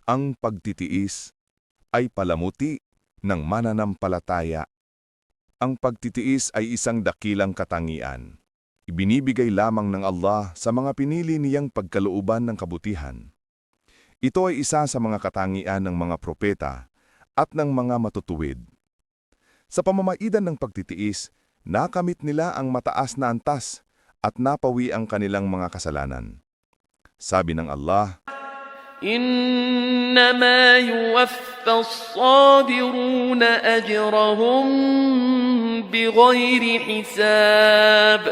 Ang pagtitiis ay palamuti ng mananampalataya. Ang pagtitiis ay isang dakilang katangian. Ibinibigay lamang ng Allah sa mga pinili niyang pagkalooban ng kabutihan. Ito ay isa sa mga katangian ng mga propeta at ng mga matutuwid. Sa pamamaitan ng pagtitiis, nakamit nila ang mataas na antas at napawi ang kanilang mga kasalanan. Sabi ng Allah, إنما يوفى الصابرون أجرهم بغير حساب.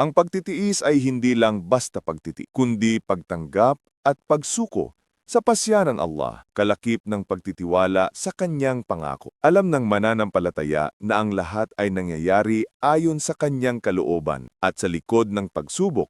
ang pagtitiis ay hindi lang basta kundi pagtanggap at pagsuko sa pasya ng Allah, kalakip ng pagtitiwala sa kanyang pangako. Alam ng mananampalataya na ang lahat ay nangyayari ayon sa kanyang kalooban at sa likod ng pagsubok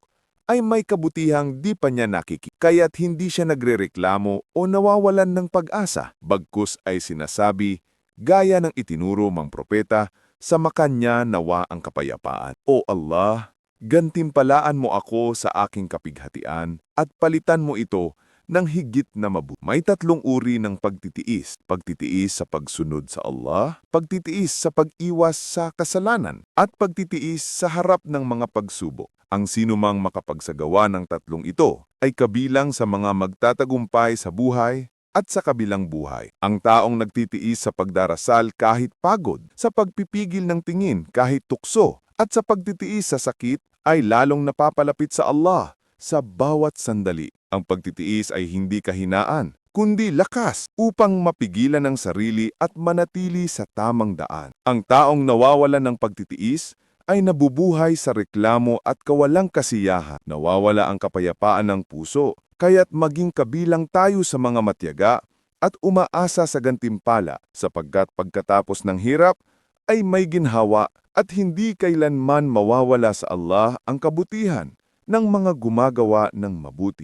ay may kabutihang di pa niya nakikita. Kaya't hindi siya nagrereklamo o nawawalan ng pag-asa, bagkus ay sinasabi, gaya ng itinuro mang propeta, sa makanya nawa ang kapayapaan. O Allah, gantimpalaan mo ako sa aking kapighatian at palitan mo ito ng higit na mabuti. May tatlong uri ng pagtitiis. Pagtitiis sa pagsunod sa Allah, pagtitiis sa pag-iwas sa kasalanan, at pagtitiis sa harap ng mga pagsubok. Ang sinumang makapagsagawa ng tatlong ito ay kabilang sa mga magtatagumpay sa buhay at sa kabilang buhay. Ang taong nagtitiis sa pagdarasal kahit pagod, sa pagpipigil ng tingin kahit tukso, at sa pagtitiis sa sakit ay lalong napapalapit sa Allah sa bawat sandali. Ang pagtitiis ay hindi kahinaan, kundi lakas upang mapigilan ang sarili at manatili sa tamang daan. Ang taong nawawalan ng pagtitiis ay nabubuhay sa reklamo at kawalang kasiyahan. Nawawala ang kapayapaan ng puso, kaya't maging kabilang tayo sa mga matyaga at umaasa sa gantimpala, sapagkat pagkatapos ng hirap ay may ginhawa at hindi kailanman mawawala sa Allah ang kabutihan ng mga gumagawa ng mabuti.